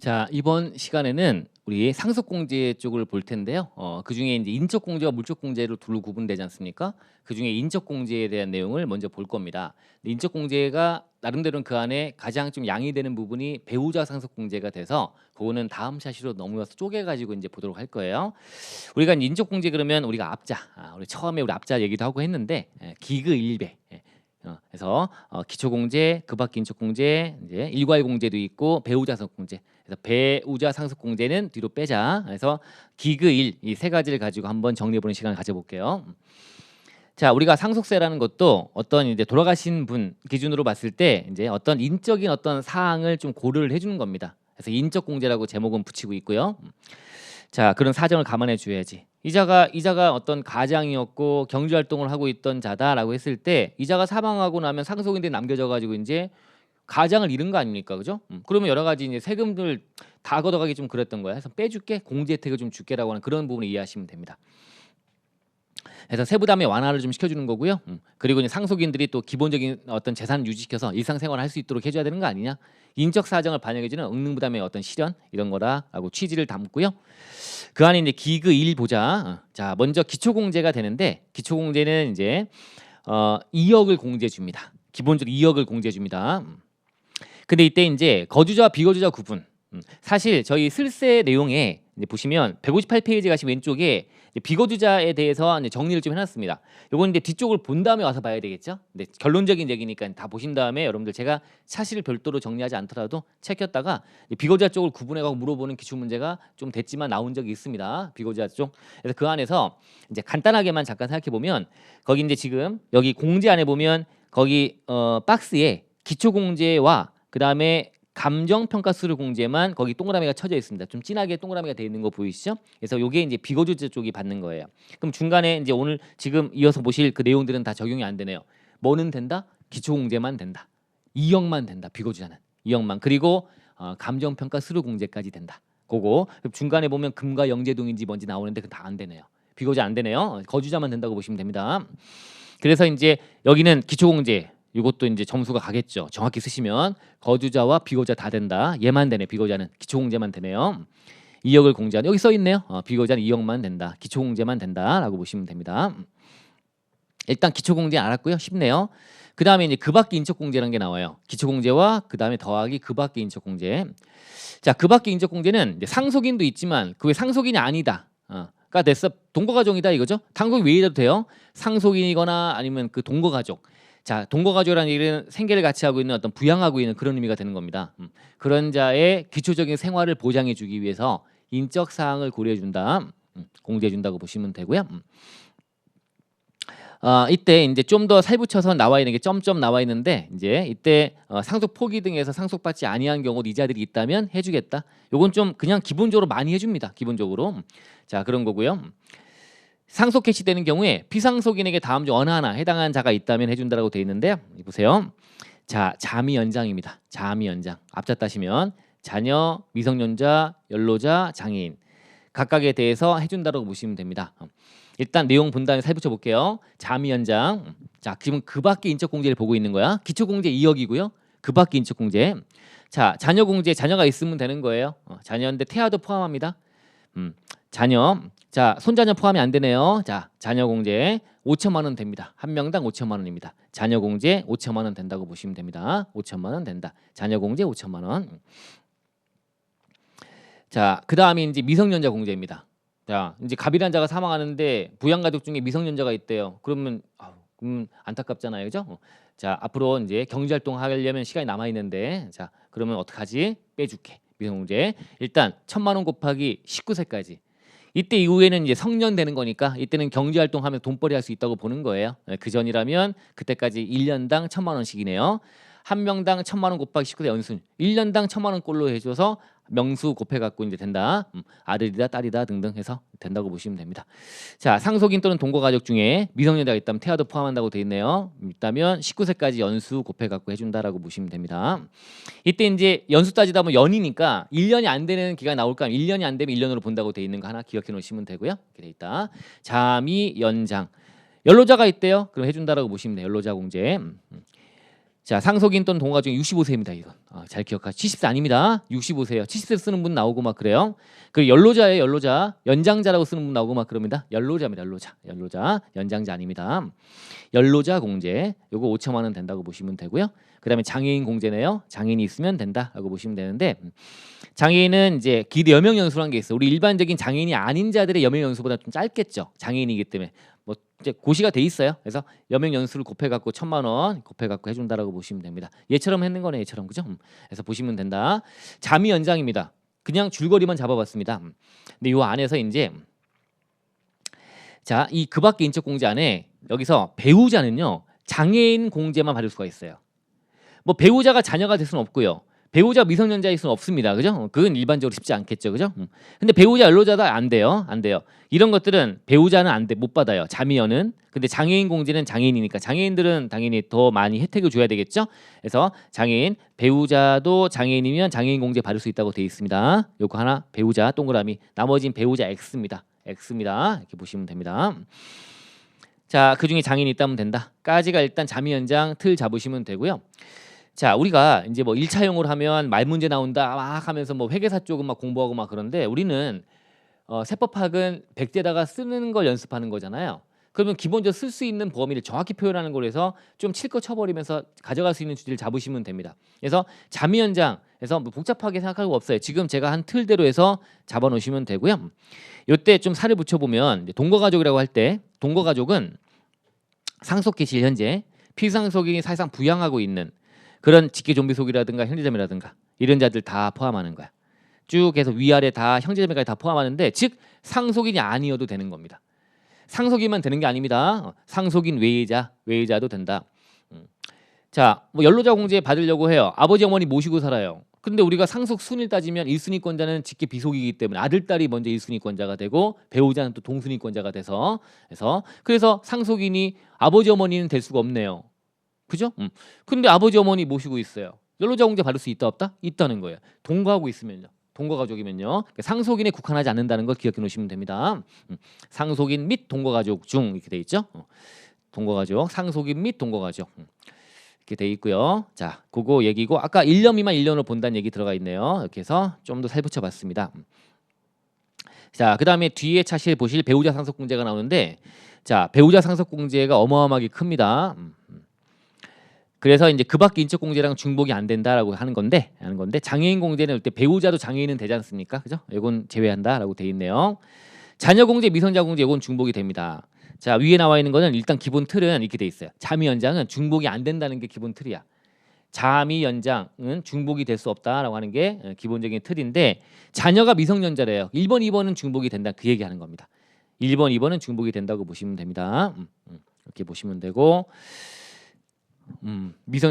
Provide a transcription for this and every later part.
자, 이번 시간에는 우리 상속공제 쪽을 볼 텐데요. 그중에 이제 인적공제와 물적공제로 둘로 구분되지 않습니까? 그중에 인적공제에 대한 내용을 먼저 볼 겁니다. 근데 인적공제가 나름대로는 그 안에 가장 좀 양이 되는 부분이 배우자 상속공제가 돼서 그거는 다음 샤시로 넘어가서 쪼개가지고 이제 보도록 할 거예요. 우리가 이제 인적공제 그러면 우리가 앞자, 우리 처음에 우리 앞자 얘기도 하고 했는데 기그일배. 그래서 기초공제, 그밖에 인적공제, 이제 일괄공제도 있고 배우자 상속공제. 그래서 배우자 상속공제는 뒤로 빼자. 그래서 기그일 이 세 가지를 가지고 한번 정리해보는 시간을 가져볼게요. 자, 우리가 상속세라는 것도 어떤 이제 돌아가신 분 기준으로 봤을 때 이제 어떤 인적인 어떤 사항을 좀 고려를 해주는 겁니다. 그래서 인적공제라고 제목은 붙이고 있고요. 자, 그런 사정을 감안해 줘야지. 이자가 어떤 가장이었고 경제 활동을 하고 있던 자다라고 했을 때 이자가 사망하고 나면 상속인들이 남겨져 가지고 이제 가장을 잃은 거 아닙니까? 그죠? 그러면 여러 가지 이제 세금들 다 걷어가기 좀 그랬던 거야. 그래서 빼줄게, 공제 혜택을 좀 줄게라고 하는 그런 부분을 이해하시면 됩니다. 그래서 세부담의 완화를 좀 시켜주는 거고요. 그리고 이제 상속인들이 또 기본적인 어떤 재산을 유지시켜서 일상생활을 할 수 있도록 해줘야 되는 거 아니냐? 인적 사정을 반영해주는 응능부담의 어떤 실현 이런 거다라고 취지를 담고요. 그 안에 이제 기그 1 보자. 자, 먼저 기초공제가 되는데 기초공제는 이제 2억을 공제해 줍니다. 기본적으로 2억을 공제해 줍니다. 근데 이때 이제 거주자와 비거주자 구분. 사실 저희 슬세 내용에 이제 보시면 158페이지 가시 왼쪽에 이제 비거주자에 대해서 이제 정리를 좀 해놨습니다. 요건 이제 뒤쪽을 본 다음에 와서 봐야 되겠죠. 근데 결론적인 얘기니까 다 보신 다음에 여러분들 제가 사실을 별도로 정리하지 않더라도 챙겼다가 비거주자 쪽을 구분해가고 물어보는 기출 문제가 좀 됐지만 나온 적이 있습니다. 비거주자 쪽. 그래서 그 안에서 이제 간단하게만 잠깐 생각해 보면 거기 이제 지금 여기 공제 안에 보면 거기 박스에 기초공제와 그 다음에 감정평가수를 공제만 거기 동그라미가 쳐져 있습니다. 좀 진하게 동그라미가 되어 있는 거 보이시죠? 그래서 요게 이제 비거주자 쪽이 받는 거예요. 그럼 중간에 이제 오늘 지금 이어서 보실 그 내용들은 다 적용이 안 되네요. 뭐는 된다? 기초공제만 된다. 2억만 된다. 비거주자는 2억만. 그리고 감정평가수를 공제까지 된다. 그거 중간에 보면 금과 영재동인지 뭔지 나오는데 그건 다 안 되네요. 비거주자 안 되네요. 거주자만 된다고 보시면 됩니다. 그래서 이제 여기는 기초공제 이것도 이제 점수가 가겠죠. 정확히 쓰시면 거주자와 비거주자 다 된다. 얘만 되네. 비거주자는 기초공제만 되네요. 2억을 공제한 여기 써 있네요. 비거주자는 2억만 된다. 기초공제만 된다라고 보시면 됩니다. 일단 기초공제 알았고요. 쉽네요. 그 다음에 이제 그밖에 인적공제라는 게 나와요. 기초공제와 그 다음에 더하기 그밖에 인적공제. 자, 그밖에 인적공제는 이제 상속인도 있지만 그 외 상속인이 아니다. 가 됐어. 동거가족이다 이거죠. 상속이 왜 이래도 돼요? 상속인이거나 아니면 그 동거가족. 자, 동거가족이라는 얘기는 생계를 같이 하고 있는 어떤 부양하고 있는 그런 의미가 되는 겁니다. 그런 자의 기초적인 생활을 보장해 주기 위해서 인적 사항을 고려해 준다. 공제해 준다고 보시면 되고요. 이때 이제 좀 더 살붙여서 나와 있는 게 점점 나와 있는데 이제 이때 상속 포기 등에서 상속받지 아니한 경우 이자들이 있다면 해주겠다. 요건 좀 그냥 기본적으로 많이 해줍니다. 기본적으로. 자, 그런 거고요. 상속 개시되는 경우에 피상속인에게 다음 중 어느 하나 해당한 자가 있다면 해준다라고 되어 있는데요. 보세요. 자, 자미 연장입니다. 자미 연장. 앞자 따시면 자녀, 미성년자, 연로자, 장애인 각각에 대해서 해준다라고 보시면 됩니다. 일단 내용 본 다음에 살펴 볼게요. 자미 연장. 자, 지금 그밖에 인적공제를 보고 있는 거야. 기초공제 2억이고요. 그밖에 인적공제. 자, 자녀공제 자녀가 있으면 되는 거예요. 자녀인데 태아도 포함합니다. 자녀. 자, 손자녀 포함이 안 되네요. 자, 자녀 공제 5천만 원 됩니다. 한 명당 5천만 원입니다. 자녀 공제 5천만 원 된다고 보시면 됩니다. 5천만 원 된다. 자녀 공제 5천만 원. 자, 그다음에 이제 미성년자 공제입니다. 자, 이제 갑이란 자가 사망하는데 부양가족 중에 미성년자가 있대요. 그러면 안타깝잖아요. 그죠? 자, 앞으로 이제 경제활동 하려면 시간이 남아 있는데 자, 그러면 어떡하지? 빼줄게. 미성공제. 일단 1,000만 원 곱하기 19세까지. 이때 이후에는 이제 성년 되는 거니까 이때는 경제활동하면 돈벌이 할 수 있다고 보는 거예요. 그 전이라면 그때까지 1년당 1,000만 원씩이네요. 한 명당 1,000만 원 곱하기 19세 연순 1년당 1,000만 원 꼴로 해줘서 명수 곱해갖고 이제 된다. 아들이다 딸이다 등등 해서 된다고 보시면 됩니다. 자, 상속인 또는 동거가족 중에 미성년자가 있다면 태아도 포함한다고 돼 있네요. 있다면 19세까지 연수 곱해갖고 해준다라고 보시면 됩니다. 이때 이제 연수 따지다 보면 연이니까 1년이 안 되는 기간이 나올까 하면 1년이 안 되면 1년으로 본다고 돼 있는 거 하나 기억해 놓으시면 되고요. 이렇게 돼 있다. 자미 연장. 연로자가 있대요. 그럼 해준다라고 보시면 돼요. 연로자 공제. 자, 상속인 또는 동거가 중에 65세입니다. 이건 잘 기억하시죠. 70세 아닙니다. 65세요. 70세 쓰는 분 나오고 막 그래요. 그 연로자예요. 연로자. 연장자라고 쓰는 분 나오고 막 그럽니다. 연로자입니다. 연로자. 연로자. 연장자 아닙니다. 연로자 공제. 요거 5천만 원 된다고 보시면 되고요. 그다음에 장애인 공제네요. 장애인이 있으면 된다라고 보시면 되는데 장애인은 이제 기대 여명 연수라는 게 있어요. 우리 일반적인 장애인이 아닌 자들의 여명 연수보다 좀 짧겠죠. 장애인이기 때문에 뭐 이제 고시가 돼 있어요. 그래서 여명 연수를 곱해 갖고 1,000만 원 곱해 갖고 해준다라고 보시면 됩니다. 얘처럼 했는 거네. 얘처럼 그죠? 그래서 보시면 된다. 잠이 연장입니다. 그냥 줄거리만 잡아봤습니다. 근데 요 안에서 이제 자, 이 그 밖에 인적 공제 안에 여기서 배우자는요 장애인 공제만 받을 수가 있어요. 뭐 배우자가 자녀가 될 수는 없고요. 배우자 미성년자일 수는 없습니다. 그죠? 그건 일반적으로 쉽지 않겠죠. 그죠? 근데 배우자 연로자도 안 돼요. 안 돼요. 이런 것들은 배우자는 안 돼. 못 받아요. 자미연은. 근데 장애인 공제는 장애인이니까 장애인들은 당연히 더 많이 혜택을 줘야 되겠죠. 그래서 장애인, 배우자도 장애인이면 장애인 공제 받을 수 있다고 되어 있습니다. 요거 하나 배우자 동그라미. 나머지는 배우자 X입니다. X입니다. 이렇게 보시면 됩니다. 자, 그중에 장애인이 있다면 된다. 까지가 일단 자미 연장 틀 잡으시면 되고요. 자, 우리가 이제 뭐 1차용으로 하면 말 문제 나온다 막 하면서 뭐 회계사 쪽은 막 공부하고 막 그런데 우리는 세법학은 100대다가 쓰는 걸 연습하는 거잖아요. 그러면 기본적으로 쓸 수 있는 범위를 정확히 표현하는 거로 해서 좀 칠 거 쳐버리면서 가져갈 수 있는 주제를 잡으시면 됩니다. 그래서 자미 연장에서 뭐 복잡하게 생각할 거 없어요. 지금 제가 한 틀대로 해서 잡아놓으시면 되고요. 요때 좀 살을 붙여보면 동거가족이라고 할 때 동거가족은 상속계실 현재 피상속인이 사실상 부양하고 있는 그런 직계존비속이라든가 형제자매라든가 이런 자들 다 포함하는 거야. 쭉 해서 위아래 다 형제자매까지 다 포함하는데 즉 상속인이 아니어도 되는 겁니다. 상속인만 되는 게 아닙니다. 상속인 외의자도 된다. 자, 뭐 연로자 공제 받으려고 해요. 아버지 어머니 모시고 살아요. 근데 우리가 상속 순위를 따지면 1순위권자는 직계 비속이기 때문에 아들 딸이 먼저 1순위권자가 되고 배우자는 또 동순위권자가 돼서 그래서 상속인이 아버지 어머니는 될 수가 없네요. 그죠? 근데 아버지 어머니 모시고 있어요. 연로자 공제 받을 수 있다 없다? 있다는 거예요. 동거하고 있으면요. 동거가족이면요. 상속인에 국한하지 않는다는 걸 기억해 놓으시면 됩니다. 상속인 및 동거가족 중 이렇게 돼 있죠. 동거가족, 상속인 및 동거가족 이렇게 돼 있고요. 자, 그거 얘기고 아까 1년 미만 1년으로 본다는 얘기 들어가 있네요. 이렇게 해서 좀 더 살붙여 봤습니다. 자, 그다음에 뒤에 차시에 보실 배우자 상속공제가 나오는데 자, 배우자 상속공제가 어마어마하게 큽니다. 그래서 이제 그밖에 인적 공제랑 중복이 안 된다라고 하는 건데 장애인 공제는 이때 배우자도 장애인은 되지 않습니까? 그죠? 이건 제외한다라고 돼 있네요. 자녀 공제, 미성자 공제 이건 중복이 됩니다. 자, 위에 나와 있는 거는 일단 기본 틀은 이렇게 돼 있어요. 자미 연장은 중복이 안 된다는 게 기본 틀이야. 자미 연장은 중복이 될 수 없다라고 하는 게 기본적인 틀인데 자녀가 미성년자래요. 1번, 2번은 중복이 된다 그 얘기하는 겁니다. 1번, 2번은 중복이 된다고 보시면 됩니다. 이렇게 보시면 되고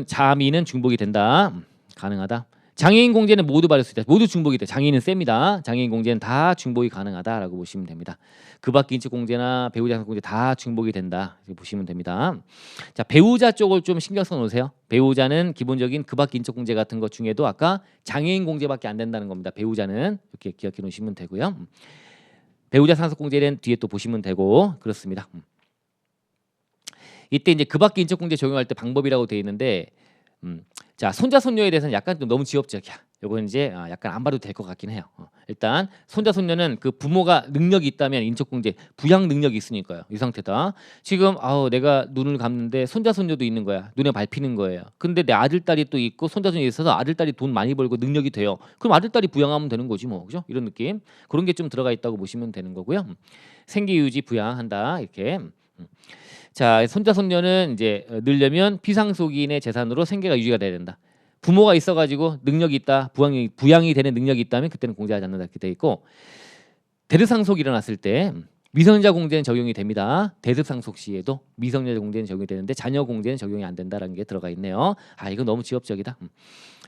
자미는 중복이 된다. 가능하다. 장애인 공제는 모두 받을 수 있다. 모두 중복이 돼. 장애인은 셉니다. 장애인 공제는 다 중복이 가능하다라고 보시면 됩니다. 그밖에 인적 공제나 배우자 상속 공제 다 중복이 된다. 이렇게 보시면 됩니다. 자, 배우자 쪽을 좀 신경 써 놓으세요. 배우자는 기본적인 그밖에 인적 공제 같은 것 중에도 아까 장애인 공제밖에 안 된다는 겁니다. 배우자는 이렇게 기억해 놓으시면 되고요. 배우자 상속 공제는 뒤에 또 보시면 되고 그렇습니다. 이때 이제 그밖에 인적 공제 적용할 때 방법이라고 되어 있는데 자, 손자 손녀에 대해서는 약간 좀 너무 지엽적이야. 요건 이제 약간 안 봐도 될 것 같긴 해요. 일단 손자 손녀는 그 부모가 능력이 있다면 인적 공제 부양 능력이 있으니까요. 이 상태다. 지금 내가 눈을 감는데 손자 손녀도 있는 거야. 눈에 밟히는 거예요. 근데 내 아들 딸이 또 있고 손자 손녀 있어서 아들 딸이 돈 많이 벌고 능력이 돼요. 그럼 아들 딸이 부양하면 되는 거지 뭐. 그죠? 이런 느낌. 그런 게 좀 들어가 있다고 보시면 되는 거고요. 생계 유지 부양한다. 이렇게. 자, 손자 손녀는 이제 늘려면 피상속인의 재산으로 생계가 유지가 돼야 된다. 부모가 있어가지고 능력이 있다, 부양이 되는 능력이 있다면 그때는 공제하지 않는다 이렇게 돼 있고 대습상속이 일어났을 때 미성년자 공제는 적용이 됩니다. 대습상속 시에도 미성년자 공제는 적용이 되는데 자녀 공제는 적용이 안 된다라는 게 들어가 있네요. 이거 너무 지엽적이다.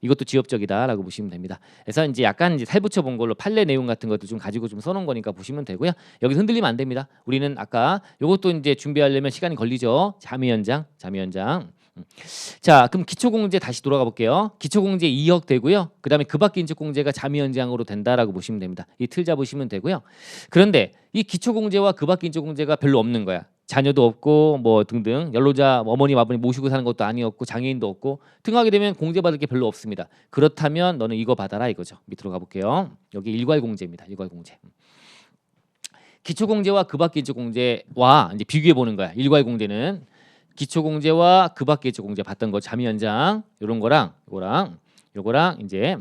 이것도 지엽적이다라고 보시면 됩니다. 그래서 이제 약간 이제 살붙여 본 걸로 판례 내용 같은 것도 좀 가지고 좀 써놓은 거니까 보시면 되고요. 여기 흔들리면 안 됩니다. 우리는 아까 이것도 이제 준비하려면 시간이 걸리죠. 자미 연장. 자, 그럼 기초공제 다시 돌아가 볼게요. 기초공제 2억 되고요. 그다음에 그밖에 인적 공제가 자미 연장으로 된다라고 보시면 됩니다. 이 틀 잡으시면 되고요. 그런데 이 기초공제와 그밖에 인적 공제가 별로 없는 거야. 자녀도 없고 뭐 등등 연로자 어머니 아버님 모시고 사는 것도 아니었고 장애인도 없고 등하게 되면 공제받을 게 별로 없습니다. 그렇다면 너는 이거 받아라 이거죠. 밑으로 가볼게요. 여기 일괄공제입니다. 일괄공제. 기초공제와 그 밖의 인적공제와 이제 비교해 보는 거야. 일괄공제는 기초공제와 그 밖의 인적공제 받던 거 잠이 연장 요런 거랑 요거랑 이제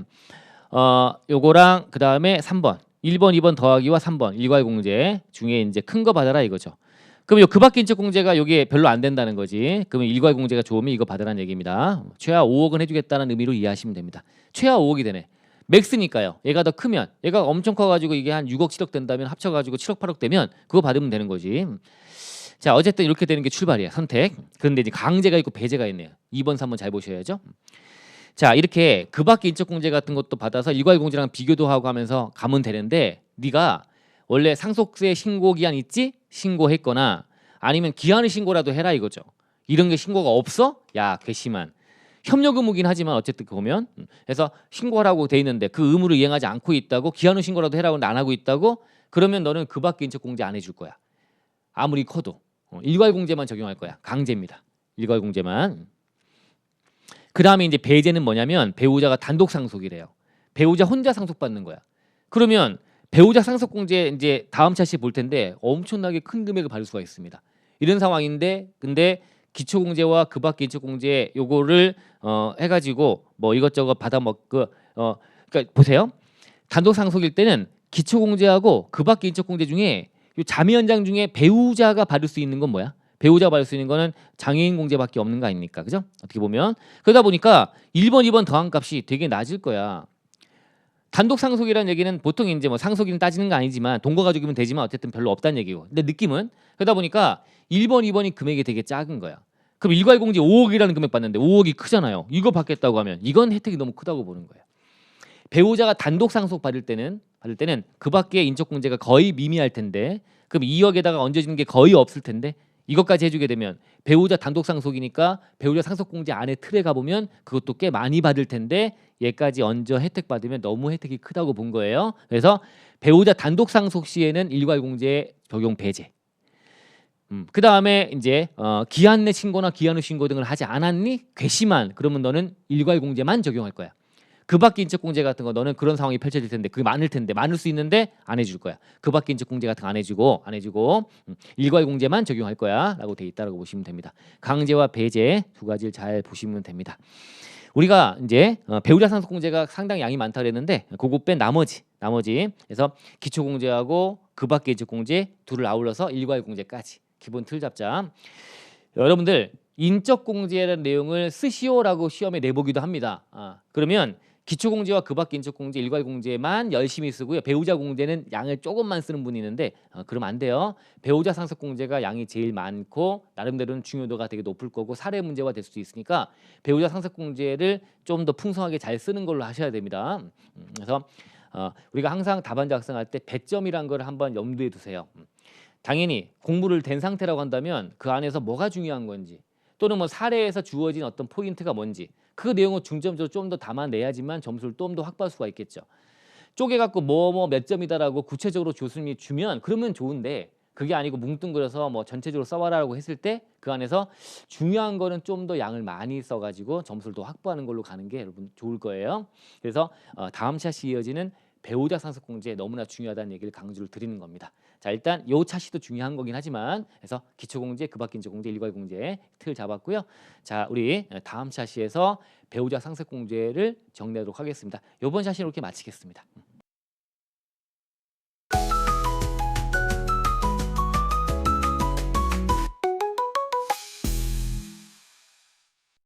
요거랑 그다음에 3번 1번 2번 더하기와 3번 일괄공제 중에 이제 큰 거 받아라 이거죠. 그럼 그 밖의 인적공제가 여기에 별로 안 된다는 거지. 그러면 일괄공제가 좋으면 이거 받으라는 얘기입니다. 최하 5억은 해주겠다는 의미로 이해하시면 됩니다. 최하 5억이 되네. 맥스니까요. 얘가 더 크면 얘가 엄청 커가지고 이게 한 6억 7억 된다면 합쳐가지고 7억 8억 되면 그거 받으면 되는 거지. 자 어쨌든 이렇게 되는 게 출발이야. 선택. 그런데 이제 강제가 있고 배제가 있네요. 2번 3번 잘 보셔야죠. 자 이렇게 그 밖의 인적공제 같은 것도 받아서 일괄공제랑 비교도 하고 하면서 가면 되는데 네가 원래 상속세 신고 기한 있지? 신고했거나 아니면 기한의 신고라도 해라 이거죠. 이런 게 신고가 없어? 야 괘씸한. 협력 의무긴 하지만 어쨌든 보면 그래서 신고하라고 돼 있는데 그 의무를 이행하지 않고 있다고 기한의 신고라도 해라고 안 하고 있다고 그러면 너는 그 밖의 인적공제 안 해줄 거야. 아무리 커도 일괄공제만 적용할 거야. 강제입니다. 일괄공제만. 그 다음에 이제 배제는 뭐냐면 배우자가 단독 상속이래요. 배우자 혼자 상속받는 거야. 그러면 배우자 상속공제 이제 다음 차시 볼 텐데 엄청나게 큰 금액을 받을 수가 있습니다. 이런 상황인데 근데 기초공제와 그 밖의 인적공제 요거를 해가지고 뭐 이것저것 받아먹고 그러니까 보세요. 단독 상속일 때는 기초공제하고 그 밖의 인적공제 중에 요 자매 연장 중에 배우자가 받을 수 있는 건 뭐야? 배우자가 받을 수 있는 거는 장애인 공제밖에 없는 거 아닙니까? 그죠? 어떻게 보면 그러다 보니까 1번 2번 더한 값이 되게 낮을 거야. 단독 상속이라는 얘기는 보통 이제 뭐 상속인 따지는 거 아니지만 동거 가족이면 되지만 어쨌든 별로 없다는 얘기고. 근데 느낌은 그러다 보니까 1번 2번이 금액이 되게 작은 거야. 그럼 일괄공제 5억이라는 금액 받는데 5억이 크잖아요. 이거 받겠다고 하면 이건 혜택이 너무 크다고 보는 거예요. 배우자가 단독 상속 받을 때는 그 밖에 인적공제가 거의 미미할 텐데 그럼 2억에다가 얹어지는 게 거의 없을 텐데 이것까지 해주게 되면 배우자 단독 상속이니까 배우자 상속공제 안에 틀에 가보면 그것도 꽤 많이 받을 텐데 얘까지 얹어 혜택 받으면 너무 혜택이 크다고 본 거예요. 그래서 배우자 단독 상속 시에는 일괄공제 적용 배제. 그 다음에 이제 기한 내 신고나 기한 후 신고 등을 하지 않았니? 괘씸한. 그러면 너는 일괄공제만 적용할 거야. 그 밖의 인적공제 같은 거 너는 그런 상황이 펼쳐질 텐데 그게 많을 텐데 많을 수 있는데 안 해줄 거야. 그 밖의 인적공제 같은 거 안 해주고 일괄공제만 적용할 거야라고 돼 있다라고 보시면 됩니다. 강제와 배제 두 가지를 잘 보시면 됩니다. 우리가 이제 배우자 상속공제가 상당히 양이 많다 그랬는데 그거 뺀 나머지 그래서 기초공제하고 그 밖의 인적공제 둘을 아울러서 일괄공제까지 기본 틀 잡자. 여러분들 인적공제라는 내용을 쓰시오라고 시험에 내보기도 합니다. 그러면 기초공제와 그 밖의 인적공제, 일괄공제만 열심히 쓰고요. 배우자 공제는 양을 조금만 쓰는 분이 있는데 그러면 안 돼요. 배우자 상속공제가 양이 제일 많고 나름대로는 중요도가 되게 높을 거고 사례 문제화 될 수도 있으니까 배우자 상속공제를 좀 더 풍성하게 잘 쓰는 걸로 하셔야 됩니다. 그래서 우리가 항상 답안지 작성할 때 배점이란 걸 한번 염두에 두세요. 당연히 공부를 된 상태라고 한다면 그 안에서 뭐가 중요한 건지 또는 뭐 사례에서 주어진 어떤 포인트가 뭔지 그 내용을 중점적으로 좀 더 담아내야지만 점수를 좀 더 확보할 수가 있겠죠. 쪼개갖고 뭐 몇 점이다라고 구체적으로 교수님이 주면 그러면 좋은데 그게 아니고 뭉뚱그려서 뭐 전체적으로 써봐라라고 했을 때 그 안에서 중요한 거는 좀 더 양을 많이 써가지고 점수를 더 확보하는 걸로 가는 게 여러분 좋을 거예요. 그래서 다음 차시 이어지는 배우자 상속공제 너무나 중요하다는 얘기를 강조를 드리는 겁니다. 자 일단 요 차시도 중요한 거긴 하지만 그래서 기초공제, 그 밖의 인적공제, 일괄공제 틀 잡았고요. 자 우리 다음 차시에서 배우자 상속공제를 정리하도록 하겠습니다. 요번 차시는 이렇게 마치겠습니다.